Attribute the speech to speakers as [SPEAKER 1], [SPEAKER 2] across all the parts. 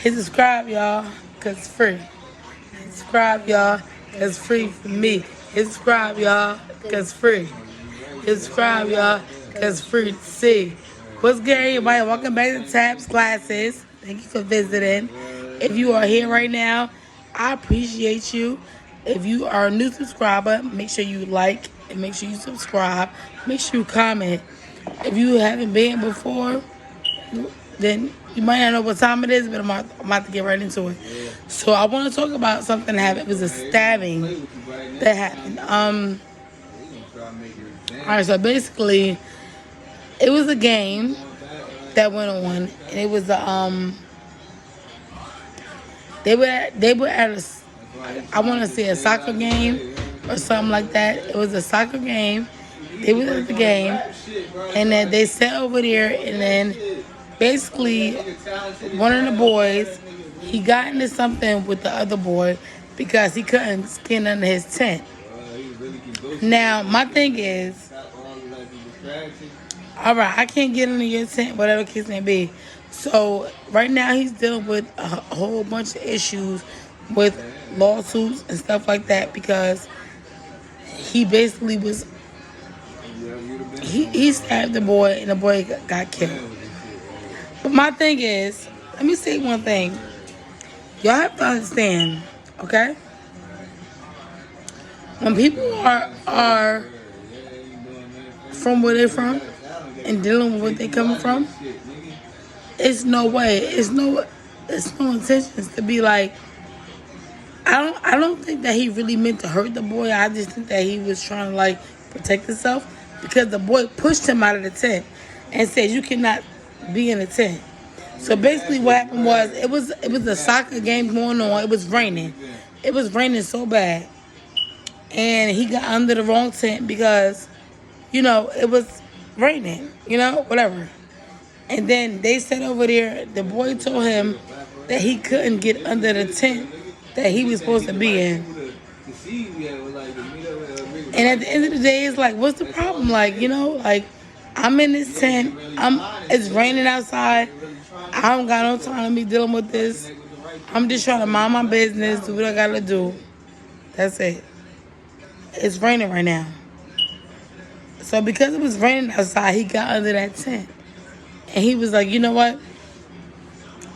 [SPEAKER 1] Hit subscribe, y'all, because it's free. Hit subscribe, y'all, because it's free for me. Hit subscribe, y'all, because it's free. Hit subscribe, y'all, because it's free to see. What's good, everybody? Welcome back to Taps Classes. Thank you for visiting. If you are here right now, I appreciate you. If you are a new subscriber, make sure you like and make sure you subscribe. Make sure you comment. If you haven't been before, then you might not know what time it is, but I'm about to get right into it. So I want to talk about something that happened. It was a stabbing that happened. All right, so basically, it was a game that went on, and it was they were at a, I want to say a soccer game or something like that. It was a soccer game. They were at the game, and then they sat over there, and then basically one of the boys, he got into something with the other boy because he couldn't skin under his tent. Now my thing is, all right, I can't get into your tent, whatever the case may be. So right now he's dealing with a whole bunch of issues with lawsuits and stuff like that because he basically was he stabbed the boy and the boy got killed. But my thing is, let me say one thing. Y'all have to understand, okay? When people are from where they're from and dealing with where they're coming from, it's no way, it's no intentions to be like. I don't think that he really meant to hurt the boy. I just think that he was trying to like protect himself because the boy pushed him out of the tent and said you cannot be in the tent. So basically what happened was it was a soccer game going on. It was raining. It was raining so bad. And he got under the wrong tent because, it was raining, whatever. And then they sat over there. The boy told him that he couldn't get under the tent that he was supposed to be in. And at the end of the day, it's like, what's the problem? Like, I'm in this tent. It's raining outside. I don't got no time to be dealing with this. I'm just trying to mind my business, do what I gotta do. That's it. It's raining right now. So because it was raining outside, he got under that tent. And he was like, you know what?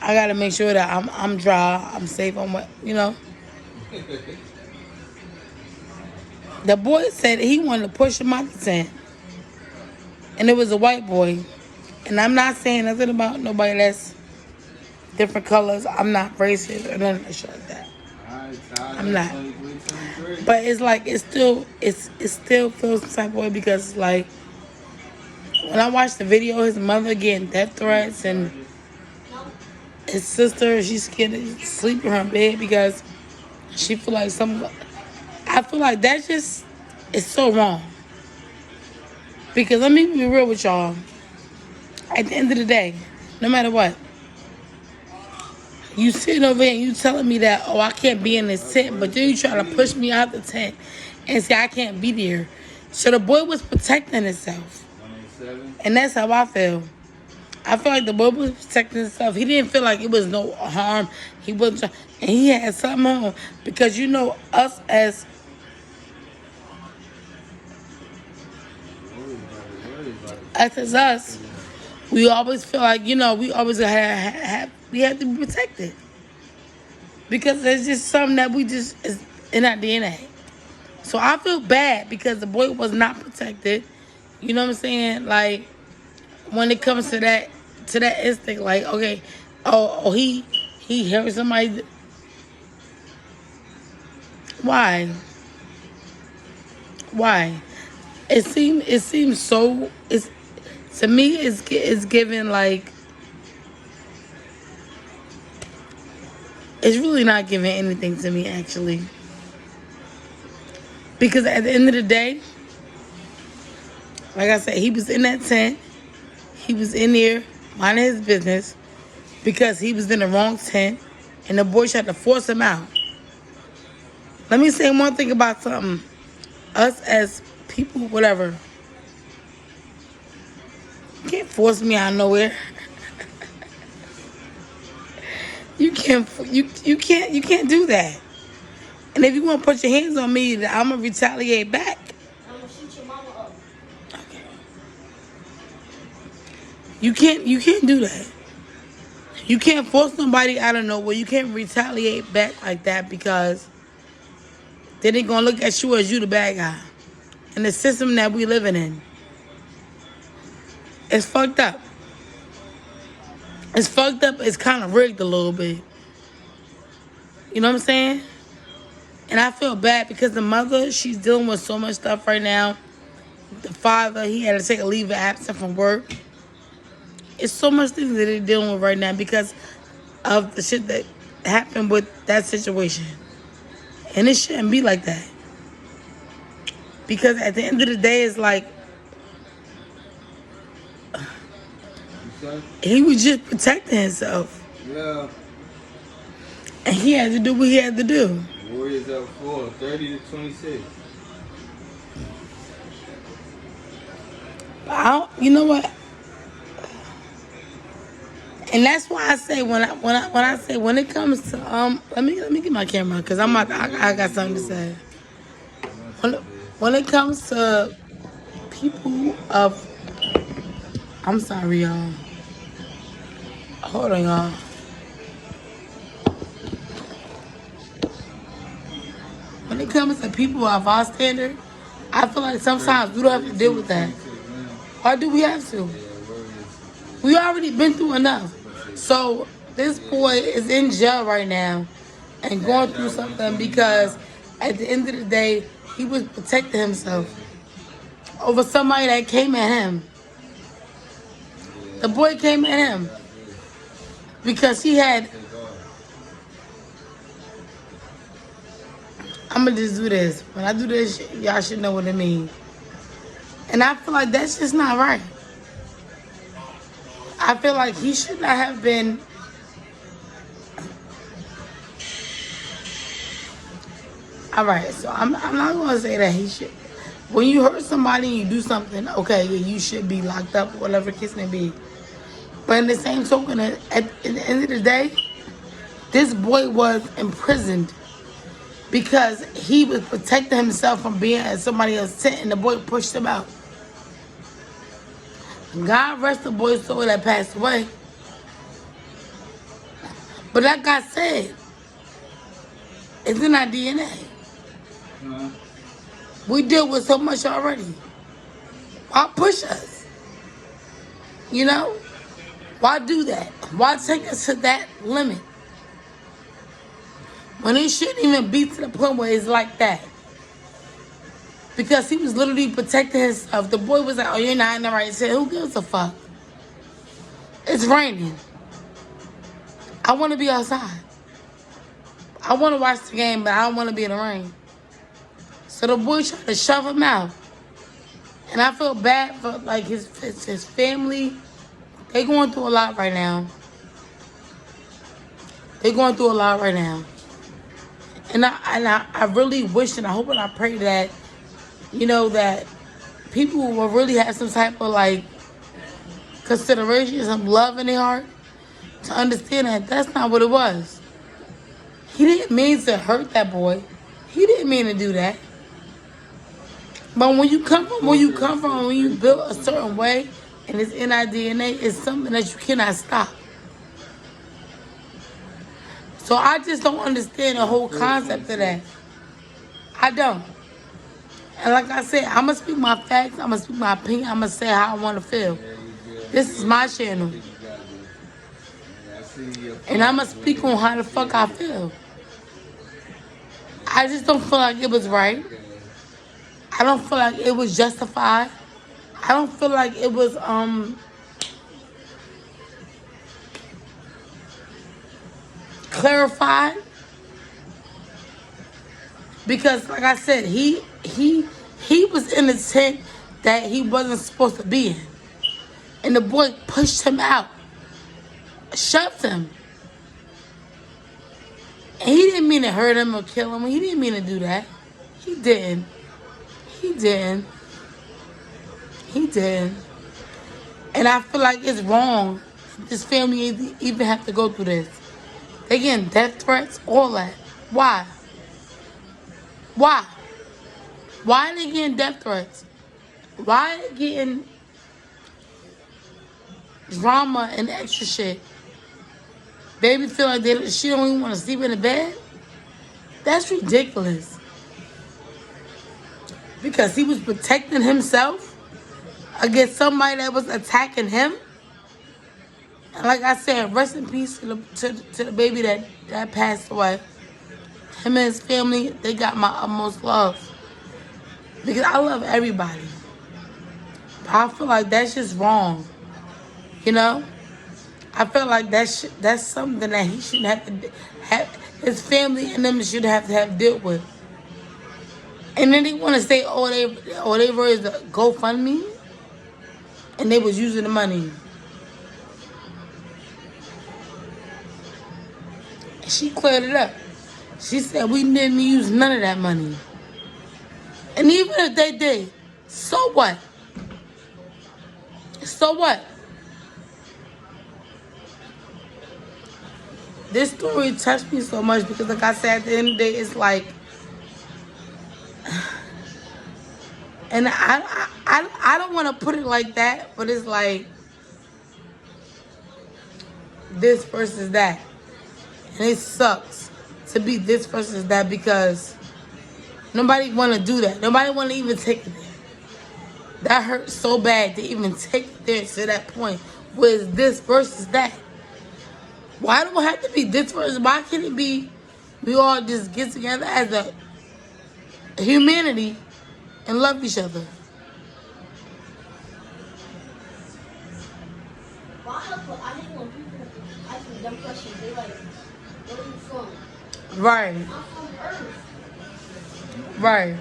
[SPEAKER 1] I gotta make sure that I'm dry, I'm safe, I'm wet, The boy said he wanted to push him out the tent. And it was a white boy. And I'm not saying nothing about nobody that's different colors. I'm not racist or nothing like that. I'm not. But it's like it still feels some type of way because it's like when I watched the video, his mother getting death threats and his sister, she's scared to sleep in her bed because she feel like I feel like that just is so wrong. Because let me be real with y'all. At the end of the day, no matter what, you sitting over here and you telling me that, I can't be in this tent, but then you try to push me out the tent and say I can't be there. So the boy was protecting himself. And that's how I feel. I feel like the boy was protecting himself. He didn't feel like it was no harm. He wasn't, and he had something on because us as us, we always feel like we always we have to be protected because it's just something that we just is in our DNA. So I feel bad because the boy was not protected. You know what I'm saying? Like when it comes to that instinct, like okay, he hurt somebody. Why? It seems so. It's to me. It's given like it's really not giving anything to me actually. Because at the end of the day, like I said, he was in that tent. He was in there minding his business because he was in the wrong tent, and the boy tried to force him out. Let me say one thing about something. Us as people, whatever, you can't force me out of nowhere. You can't do that. And if you want to put your hands on me, then I'm gonna retaliate back.
[SPEAKER 2] I'm gonna shoot your mama up.
[SPEAKER 1] Okay. You can't do that. You can't force nobody out of nowhere. You can't retaliate back like that because then they gonna look at you as you the bad guy. And the system that we living in, it's fucked up. It's fucked up. It's kind of rigged a little bit. You know what I'm saying? And I feel bad because the mother, she's dealing with so much stuff right now. The father, he had to take a leave of absence from work. It's so much things that they're dealing with right now because of the shit that happened with that situation. And it shouldn't be like that. Because at the end of the day, it's like, he was just protecting himself.
[SPEAKER 3] Yeah.
[SPEAKER 1] And he had to do what he had to do.
[SPEAKER 3] Warriors up 4, 30 to 26.
[SPEAKER 1] You know what? And that's why I say when it comes to let me get my camera because I got something to say. When it comes to people of, I'm sorry y'all. Hold on y'all. When it comes to people of our standard, I feel like sometimes we don't have to deal with that. Why do we have to? We already been through enough. So this boy is in jail right now and going through something because at the end of the day, he was protecting himself over somebody that came at him. The boy came at him because he had, I'm going to just do this. When I do this, y'all should know what it means. And I feel like that's just not right. I feel like he should not have been. All right, so I'm not going to say that he should. When you hurt somebody and you do something, okay, you should be locked up, whatever the case may be. But in the same token, at the end of the day, this boy was imprisoned because he was protecting himself from being at somebody else's tent and the boy pushed him out. God rest the boy's soul that passed away. But like I said, it's in our DNA. We deal with so much already. Why push us? You know? Why do that? Why take us to that limit? When it shouldn't even be to the point where it's like that. Because he was literally protecting himself. The boy was like, oh, you're not in the right set. Who gives a fuck? It's raining. I want to be outside. I want to watch the game, but I don't want to be in the rain. So the boy tried to shove him out. And I feel bad for like his family. They going through a lot right now. They're going through a lot right now. And I really wish and I hope and I pray that, you know, that people will really have some type of like consideration, some love in their heart to understand that that's not what it was. He didn't mean to hurt that boy. He didn't mean to do that. But when you come from when you build a certain way and it's in our DNA, it's something that you cannot stop. So I just don't understand the whole concept of that. I don't. And like I said, I'm going to speak my facts. I'm going to speak my opinion. I'm going to say how I want to feel. This is my channel. And I'm going to speak on how the fuck I feel. I just don't feel like it was right. I don't feel like it was justified. I don't feel like it was, clarified. Because like I said, he was in a tent that he wasn't supposed to be in. And the boy pushed him out. Shoved him. And he didn't mean to hurt him or kill him. He didn't mean to do that. He didn't. He didn't. He didn't. And I feel like it's wrong. This family even have to go through this. They getting death threats, all that. Why? Why? Why are they getting death threats? Why are they getting drama and extra shit? Baby feel like she don't even want to sleep in the bed? That's ridiculous. Because he was protecting himself against somebody that was attacking him. And like I said, rest in peace to the baby that passed away. Him and his family, they got my utmost love. Because I love everybody. But I feel like that's just wrong. You know? I feel like that's something that he shouldn't have to have. His family and them should have to have dealt with. And then they want to say, they raised a GoFundMe, and they was using the money. And she cleared it up. She said we didn't use none of that money. And even if they did, so what? So what? This story touched me so much because, like I said, at the end of the day, it's like, and I don't want to put it like that, but it's like this versus that. And it sucks to be this versus that because nobody want to do that. Nobody want to even take it there. That hurts so bad to even take it there to that point where it's this versus that. Why do it have to be this versus? Why can't it be we all just get together as a humanity and love each other?
[SPEAKER 2] I hate when people ask me dumb questions. They like, where are you from?
[SPEAKER 1] Right.
[SPEAKER 2] I'm from Earth.
[SPEAKER 1] Right.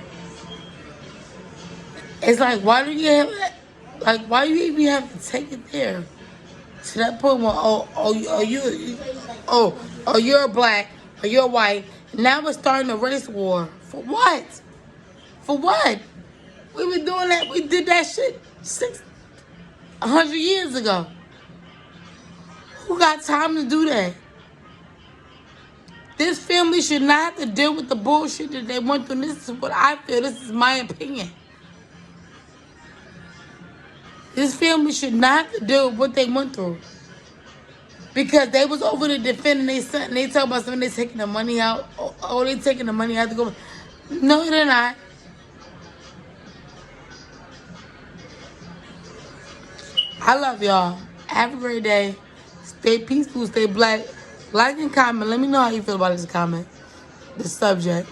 [SPEAKER 1] It's like, why do you have, like, why you even have to take it there? To that point where, you're black, or you're white. Now we're starting a race war. For what? For what? We been doing that. We did that shit 100 years ago. Who got time to do that? This family should not have to deal with the bullshit that they went through. This is what I feel. This is my opinion. This family should not have to deal with what they went through. Because they was over there defending their son. And they talk about something, they taking the money out. Oh, they taking the money out to go. No, they're not. I love y'all. Have a great day. Stay peaceful, stay black. Like and comment. Let me know how you feel about this comment. This subject.